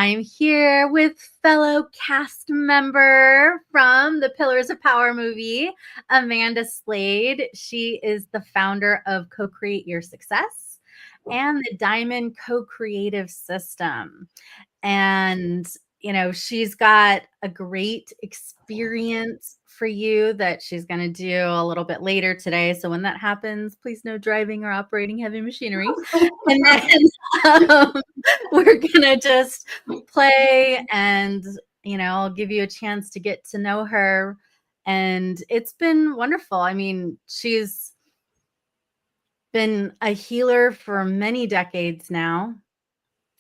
I'm here with fellow cast member from the Pillars of Power movie, Amanda Slade. She is the founder of Co-Create Your Success and the Diamond Co-Creative System. And, she's got a great experience for you that she's going to do a little bit later today. So when that happens, please no driving or operating heavy machinery. And then we're going to just play and, I'll give you a chance to get to know her. And it's been wonderful. I mean, she's been a healer for many decades now.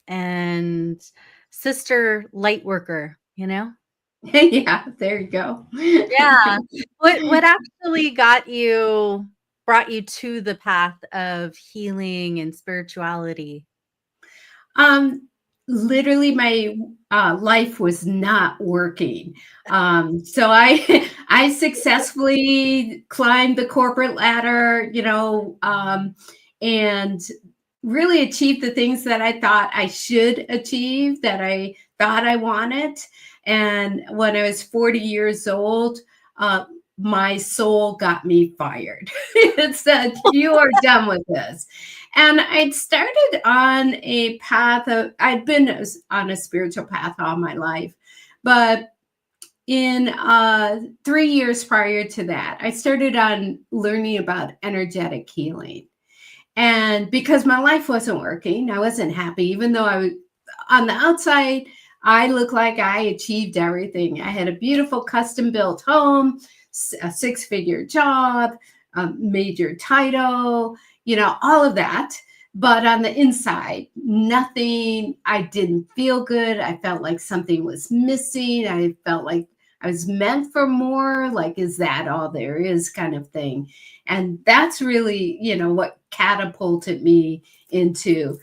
And sister light worker, Yeah, there you go. Yeah. What actually brought you to the path of healing and spirituality? Literally my life was not working. So I successfully climbed the corporate ladder, and really achieved the things that I thought I should achieve, that I thought I wanted. And when I was 40 years old, my soul got me fired. It said, "You are done with this." And I'd started on a path of, I'd been on a spiritual path all my life. But in 3 years prior to that, I started on learning about energetic healing. And because my life wasn't working, I wasn't happy, even though I was on the outside, I looked like I achieved everything. I had a beautiful custom built home, a 6-figure job, a major title, all of that. But on the inside, nothing. I didn't feel good. I felt like something was missing. I felt like I was meant for more. Like, is that all there is, kind of thing. And that's really, what catapulted me into,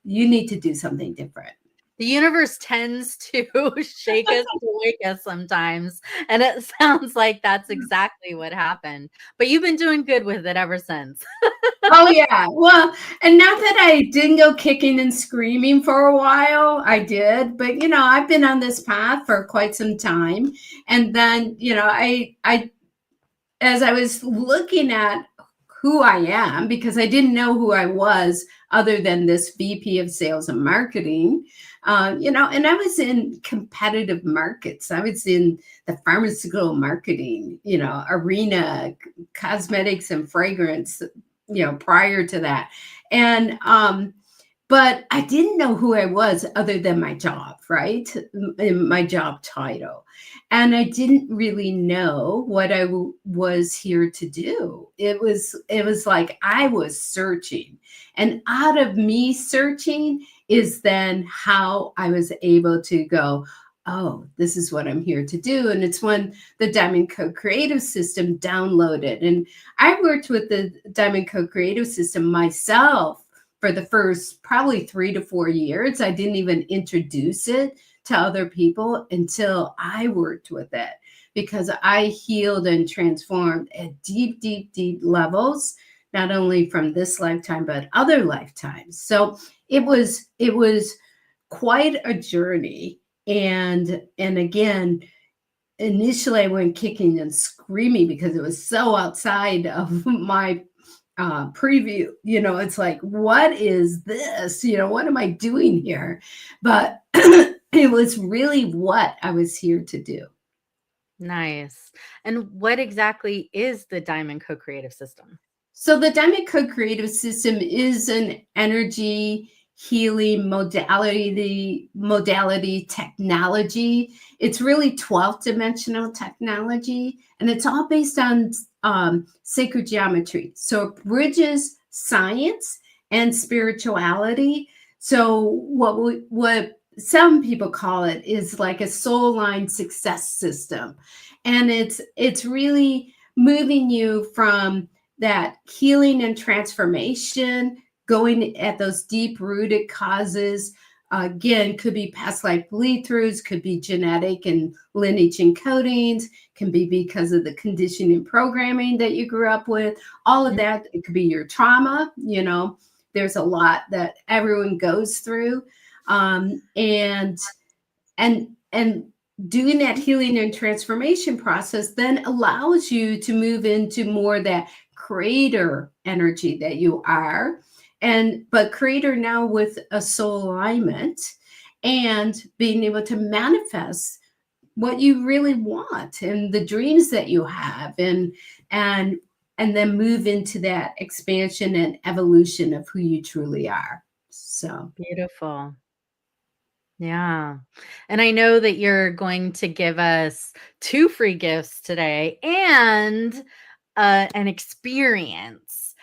you need to do something different. The universe tends to shake us to wake us sometimes. And it sounds like that's exactly what happened. But you've been doing good with it ever since. Oh, yeah. Well, and not that I didn't go kicking and screaming for a while. I did. But, I've been on this path for quite some time. And then, as I was looking at who I am, because I didn't know who I was other than this VP of sales and marketing, and I was in competitive markets. I was in the pharmaceutical marketing, arena, cosmetics and fragrance, prior to that. And, but I didn't know who I was other than my job, right? In my job title. And I didn't really know what I was here to do. It was like I was searching. And out of me searching is then how I was able to go, oh, this is what I'm here to do. And it's when the Diamond Co-Creative System downloaded. And I worked with the Diamond Co-Creative System myself for the first probably 3 to 4 years. I didn't even introduce it to other people until I worked with it, because I healed and transformed at deep, deep, deep levels, not only from this lifetime, but other lifetimes. So it was quite a journey. And again, initially I went kicking and screaming because it was so outside of my preview. It's like, what is this? What am I doing here? But it was really what I was here to do. Nice. And what exactly is the Diamond Co-Creative System? So the Diamond Co-Creative System is an energy healing modality technology. It's really 12th dimensional technology, and it's all based on sacred geometry. So it bridges science and spirituality. So what some people call it is like a soul line success system. And it's really moving you from that healing and transformation, going at those deep rooted causes. Again, could be past life bleed throughs, could be genetic and lineage encodings, can be because of the conditioning programming that you grew up with. All of that, it could be your trauma. There's a lot that everyone goes through. And and doing that healing and transformation process then allows you to move into more that creator energy that you are, and but creator now with a soul alignment, and being able to manifest what you really want and the dreams that you have, and and then move into that expansion and evolution of who you truly are. So Beautiful. Yeah. And I know that you're going to give us 2 free gifts today and, an experience.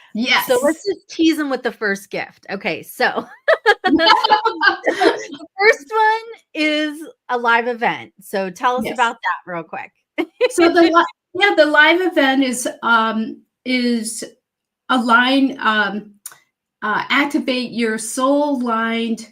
So let's yes. just tease them with the first gift. Okay, so the first one is a live event. So tell us Yes. about that real quick. So yeah, the live event is align activate your soul aligned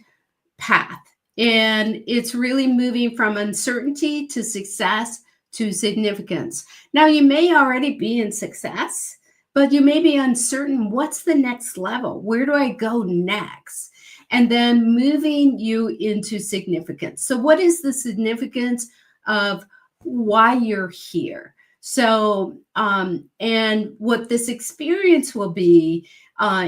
path. And it's really moving from uncertainty to success to significance. Now, you may already be in success, but you may be uncertain, what's the next level? Where do I go next? And then moving you into significance. So, what is the significance of why you're here? So, and what this experience will be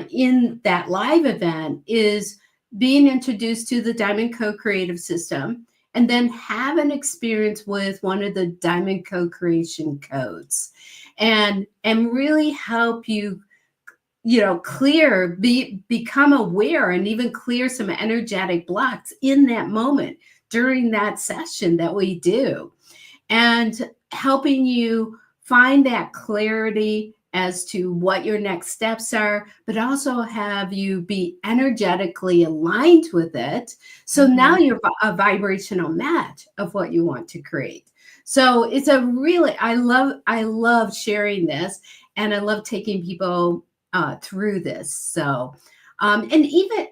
in that live event is being introduced to the Diamond Co-Creative System, and then have an experience with one of the Diamond Co-Creation codes, and really help you, become aware and even clear some energetic blocks in that moment during that session that we do, and helping you find that clarity as to what your next steps are, but also have you be energetically aligned with it. So Mhm. now you're a vibrational match of what you want to create. So it's a really, I love sharing this, and I love taking people through this. So, and even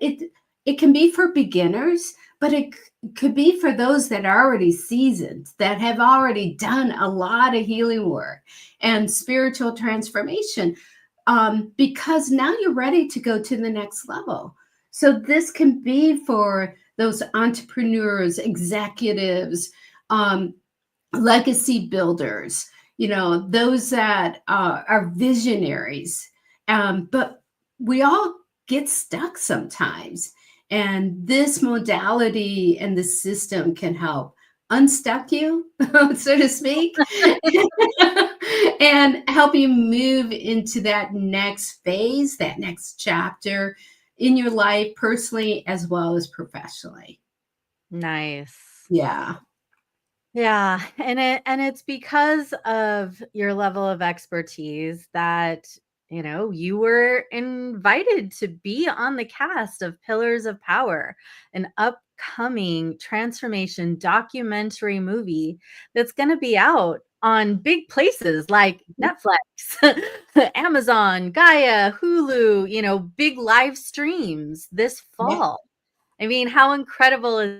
it can be for beginners, but it could be for those that are already seasoned, that have already done a lot of healing work and spiritual transformation, because now you're ready to go to the next level. So this can be for those entrepreneurs, executives, um, legacy builders, those that are visionaries. But we all get stuck sometimes. And this modality and the system can help unstuck you, so to speak, and help you move into that next phase, that next chapter in your life, personally as well as professionally. Nice. Yeah. Yeah, and it's because of your level of expertise that, you were invited to be on the cast of Pillars of Power, an upcoming transformation documentary movie that's going to be out on big places like Netflix, Amazon, Gaia, Hulu, big live streams this Yeah. fall. I mean, how incredible is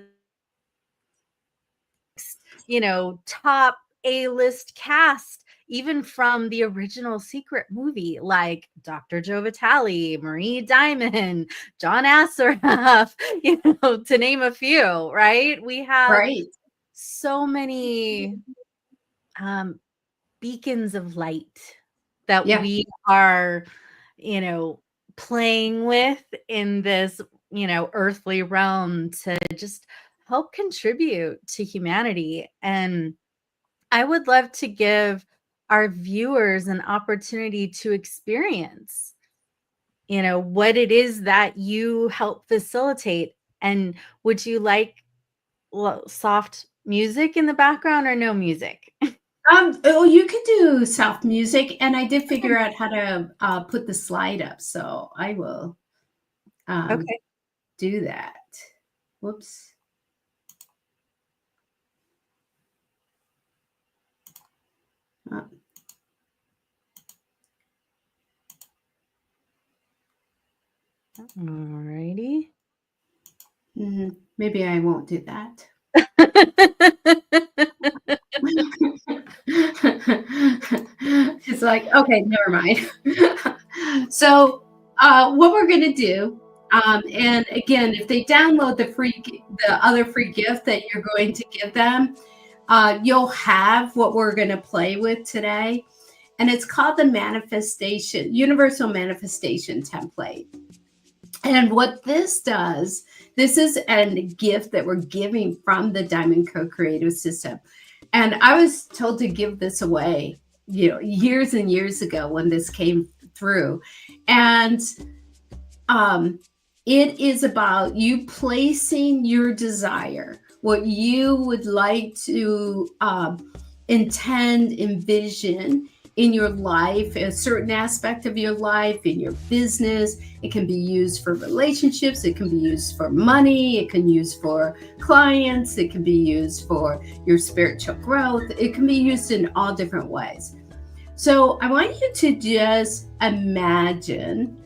top A-list cast, even from the original Secret movie, like Dr. Joe Vitale, Marie Diamond, John Assaraf, to name a few, right? We have Right. so many um, beacons of light that Yeah. we are, you know, playing with in this, earthly realm to just help contribute to humanity. And I would love to give our viewers an opportunity to experience, what it is that you help facilitate. And would you like soft music in the background or no music? Oh, you could do soft music, and I did figure out how to put the slide up, so I will um, Okay. do that. Whoops. Uh, Alrighty. maybe I won't do that. It's like, okay, never mind. So, what we're going to do And again, if they download the other free gift that you're going to give them, you'll have what we're going to play with today. And it's called the Universal Manifestation Template. And what this does, this is a gift that we're giving from the Diamond Co-Creative System. And I was told to give this away, years and years ago when this came through. And it is about you placing your desire, what you would like to intend, envision in your life, a certain aspect of your life, in your business. It can be used for relationships. It can be used for money. It can be used for clients. It can be used for your spiritual growth. It can be used in all different ways. So I want you to just imagine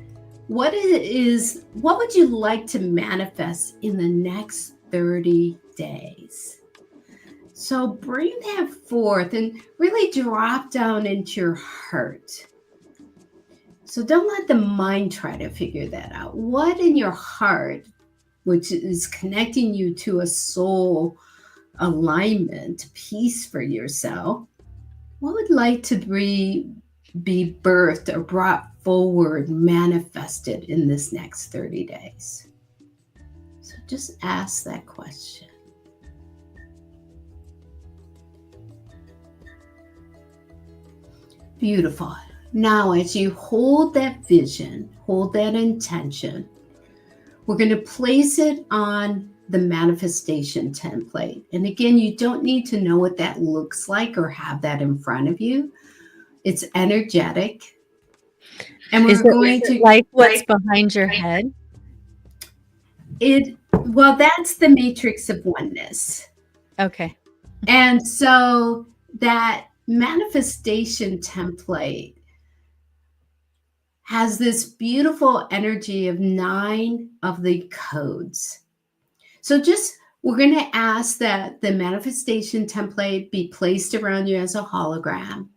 what would you like to manifest in the next 30 days? So bring that forth and really drop down into your heart. So don't let the mind try to figure that out. What in your heart, which is connecting you to a soul alignment, peace for yourself, what would like to be birthed or brought forward, manifested in this next 30 days? So just ask that question. Beautiful. Now, as you hold that vision, hold that intention, we're going to place it on the manifestation template. And again, you don't need to know what that looks like or have that in front of you. It's energetic. And we're going to like what's behind your head. Well, that's the matrix of oneness. Okay. And so that manifestation template has this beautiful energy of 9 of the codes. So we're going to ask that the manifestation template be placed around you as a hologram.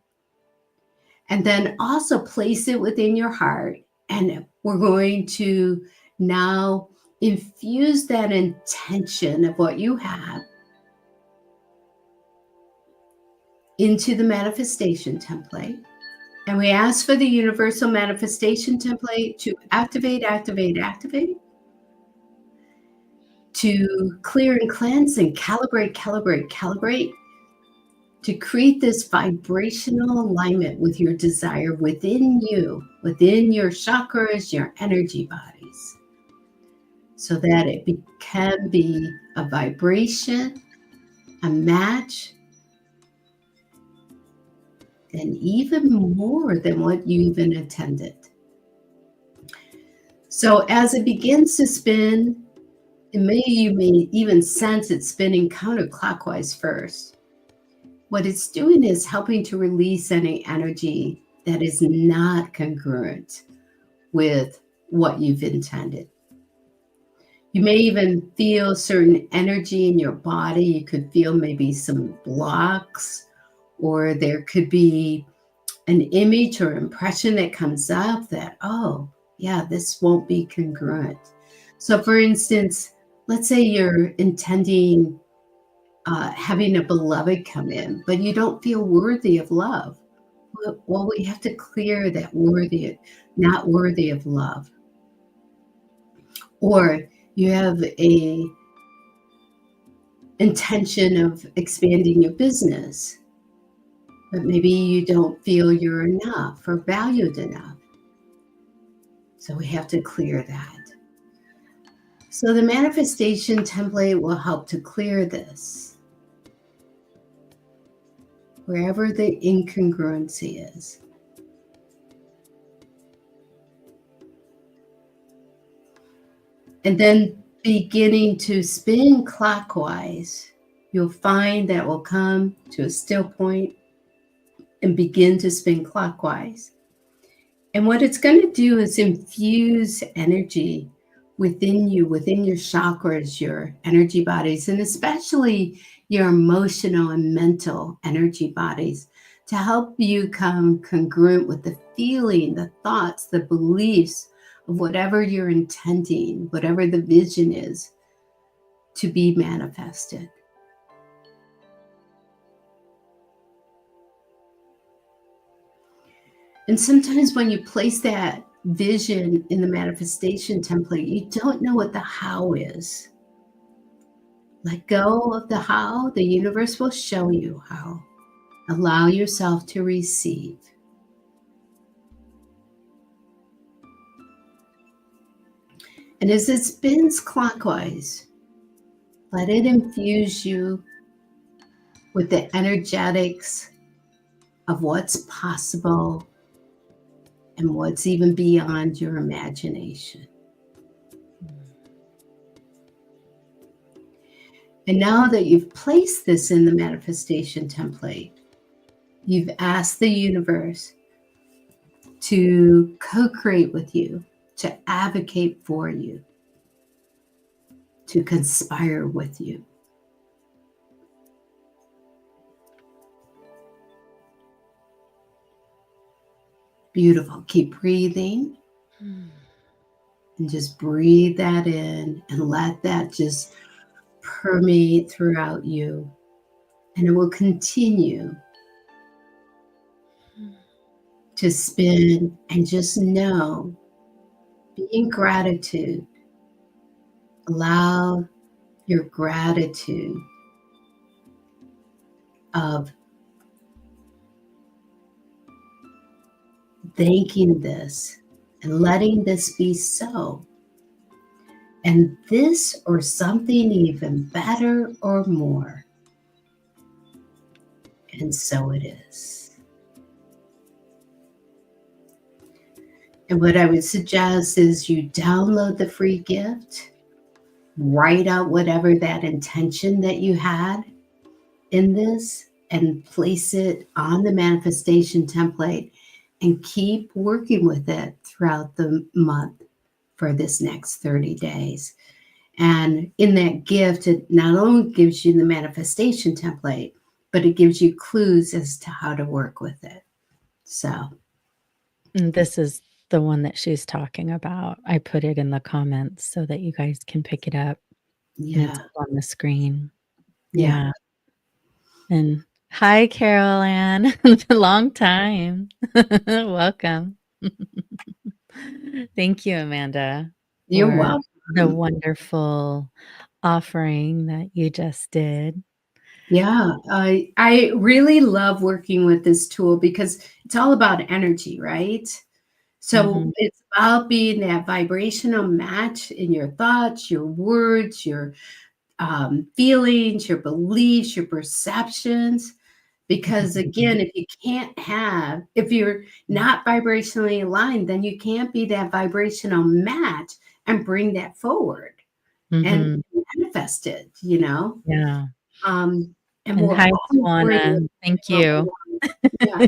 And then also place it within your heart. And we're going to now infuse that intention of what you have into the manifestation template. And we ask for the universal manifestation template to activate, to clear and cleanse and calibrate, to create this vibrational alignment with your desire within you, within your chakras, your energy bodies, so that it can be a vibration, a match, and even more than what you even intended. So as it begins to spin, you may even sense it spinning counterclockwise first. What it's doing is helping to release any energy that is not congruent with what you've intended. You may even feel certain energy in your body. You could feel maybe some blocks, or there could be an image or impression that comes up that, oh, yeah, this won't be congruent. So for instance, let's say you're intending having a beloved come in, but you don't feel worthy of love. Well, we have to clear that not worthy of love. Or you have a intention of expanding your business, but maybe you don't feel you're enough or valued enough. So we have to clear that. So the manifestation template will help to clear this, wherever the incongruency is. And then beginning to spin clockwise, you'll find that will come to a still point and begin to spin clockwise. And what it's going to do is infuse energy within you, within your chakras, your energy bodies, and especially your emotional and mental energy bodies, to help you come congruent with the feeling, the thoughts, the beliefs of whatever you're intending, whatever the vision is, to be manifested. And sometimes when you place that vision in the manifestation template, you don't know what the how is. Let go of the how. The universe will show you how. Allow yourself to receive. And as it spins clockwise, let it infuse you with the energetics of what's possible and what's even beyond your imagination. And now that you've placed this in the manifestation template, you've asked the universe to co-create with you, to advocate for you, to conspire with you. Beautiful. Keep breathing and just breathe that in and let that just permeate throughout you. And it will continue to spin, and just know, be in gratitude. Allow your gratitude of thanking this and letting this be so. And this or something even better or more. And so it is. And what I would suggest is you download the free gift, write out whatever that intention that you had in this, and place it on the manifestation template and keep working with it throughout the month for this next 30 days. And in that gift, it not only gives you the manifestation template, but it gives you clues as to how to work with it. So. And this is the one that she's talking about. I put it in the comments so that you guys can pick it up. And it's Yeah. on the screen. Yeah. Yeah. And hi, Carol Ann. It's a long time. Welcome. Thank you, Amanda, You're for the welcome. wonderful offering that you just did. Yeah, I really love working with this tool because it's all about energy, right? So it's about being that vibrational match in your thoughts, your words, your feelings, your beliefs, your perceptions. Because again, if you're not vibrationally aligned, then you can't be that vibrational match and bring that forward and manifest it, Yeah. and And we're hi, all bringing Tawana. Thank what we you. want. Yeah.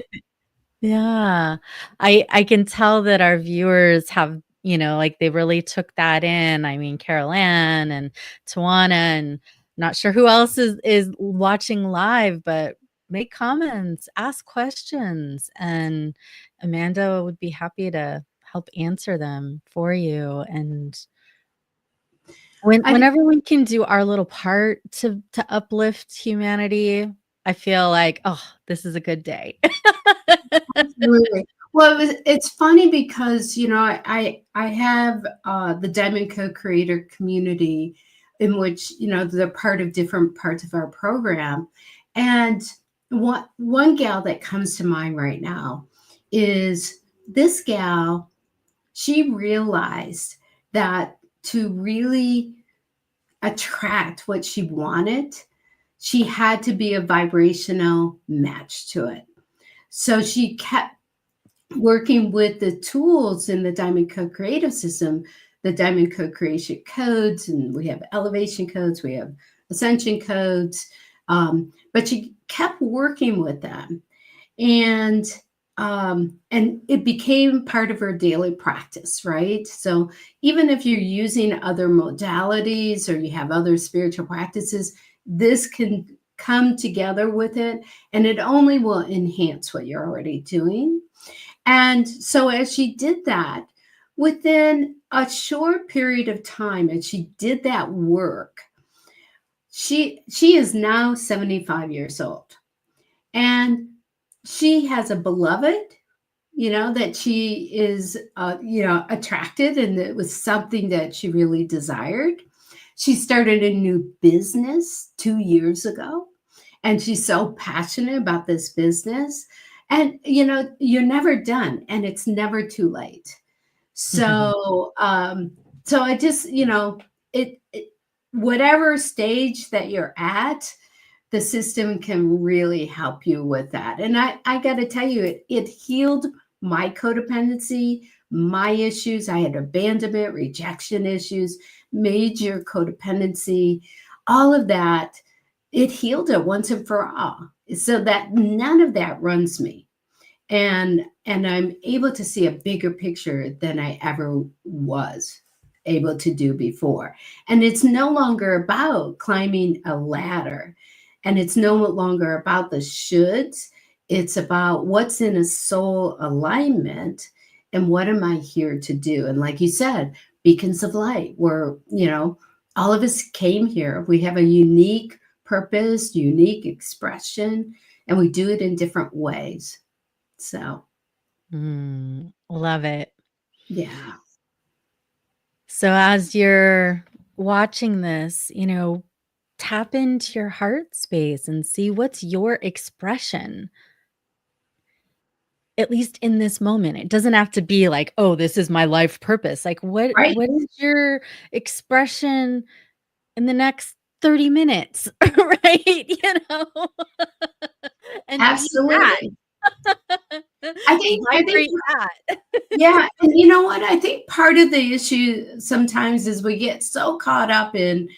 Yeah. I can tell that our viewers have, like they really took that in. I mean, Carol Ann and Tawana, and not sure who else is watching live, but make comments, ask questions, and Amanda would be happy to help answer them for you. And I whenever we can do our little part to uplift humanity, I feel like, oh, this is a good day. Absolutely. Well, it's funny because I have the Diamond Co-Creator community, in which they're part of different parts of our program, and one gal that comes to mind right now is this gal. She realized that to really attract what she wanted, she had to be a vibrational match to it. So she kept working with the tools in the Diamond Code Creative System, the Diamond Code Creation codes, and we have elevation codes, we have ascension codes, but she kept working with them, and it became part of her daily practice, right? So even if you're using other modalities or you have other spiritual practices, this can come together with it, and it only will enhance what you're already doing. And so as she did that, within a short period of time, and she did that work, she is now 75 years old, and she has a beloved, that she is, attracted, and it was something that she really desired. She started a new business 2 years ago, and she's so passionate about this business. And, you're never done, and it's never too late. So, so I just, it whatever stage that you're at, the system can really help you with that. And I got to tell you, it healed my codependency, my issues. I had abandonment, rejection issues, major codependency, all of that. It healed it once and for all, so that none of that runs me. And I'm able to see a bigger picture than I ever was able to do before. And it's no longer about climbing a ladder, and it's no longer about the shoulds. It's about what's in a soul alignment, and what am I here to do. And like you said, beacons of light, where, all of us came here. We have a unique purpose, unique expression, and we do it in different ways. So, Love it. yeah. So as you're watching this, tap into your heart space and see what's your expression, at least in this moment. It doesn't have to be like, oh, this is my life purpose. Like Right? what is your expression in the next 30 minutes, right? And be that. Absolutely. I think Vibrate that. yeah, and you know what? I think part of the issue sometimes is we get so caught up in,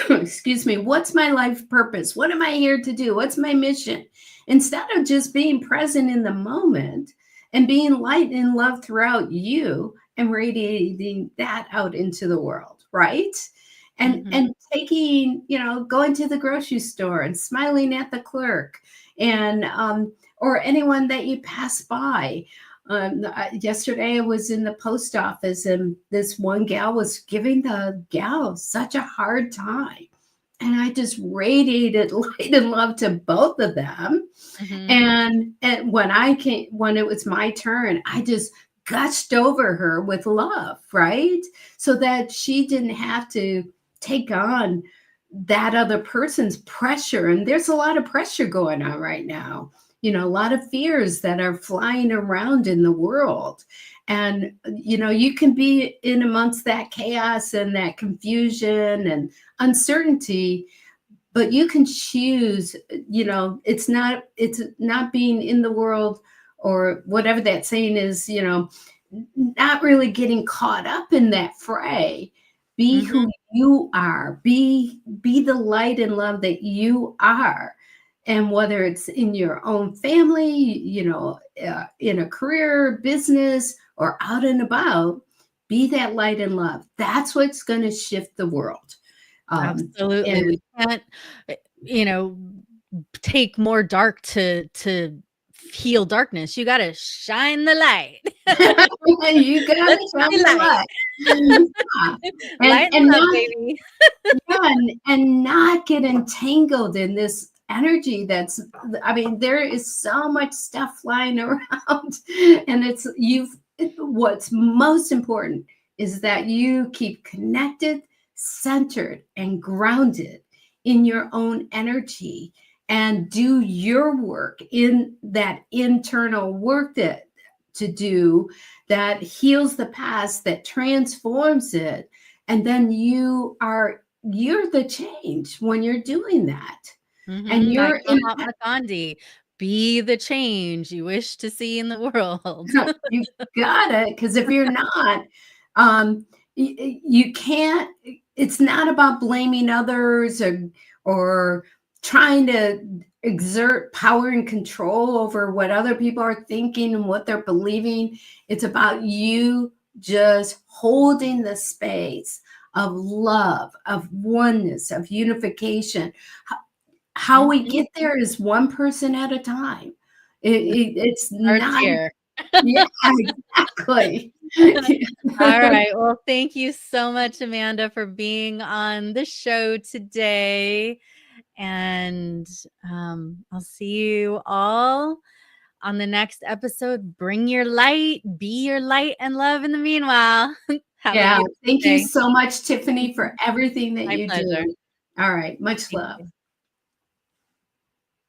excuse me, what's my life purpose? What am I here to do? What's my mission? Instead of just being present in the moment and being light and love throughout you and radiating that out into the world, right? And taking, going to the grocery store and smiling at the clerk, and or anyone that you pass by. Yesterday I was in the post office, and this one gal was giving the gal such a hard time. And I just radiated light and love to both of them. And when it was my turn, I just gushed over her with love, right? So that she didn't have to take on that other person's pressure. And there's a lot of pressure going on right now. A lot of fears that are flying around in the world. And, you can be in amongst that chaos and that confusion and uncertainty, but you can choose, it's not being in the world, or whatever that saying is, not really getting caught up in that fray. Be who you are. Be the light and love that you are. And whether it's in your own family, in a career, business, or out and about, be that light and love. That's what's going to shift the world. Absolutely. And We can't, you know, take more dark to heal darkness. You gotta shine the light. you got Let's to shine be the light. light. Yeah. Light And and love, not, baby. yeah, and not get entangled in this energy that's, I mean, there is so much stuff flying around, and what's most important is that you keep connected, centered, and grounded in your own energy, and do your work in that internal work to do that heals the past, that transforms it. And then you're the change when you're doing that. And Like you're in Mahatma Gandhi, be the change you wish to see in the world. you got it, because if you're not, you can't. It's not about blaming others, or trying to exert power and control over what other people are thinking and what they're believing. It's about you just holding the space of love, of oneness, of unification. How we get there is one person at a time. It's Starts not. here. Yeah, exactly. All right. Well, thank you so much, Amanda, for being on the show today. And I'll see you all on the next episode. Bring your light, be your light and love in the meanwhile. Have a Yeah. beautiful Thank you day. so much, Tiffany, for everything that My you pleasure. do. All right. Much Thank love. you.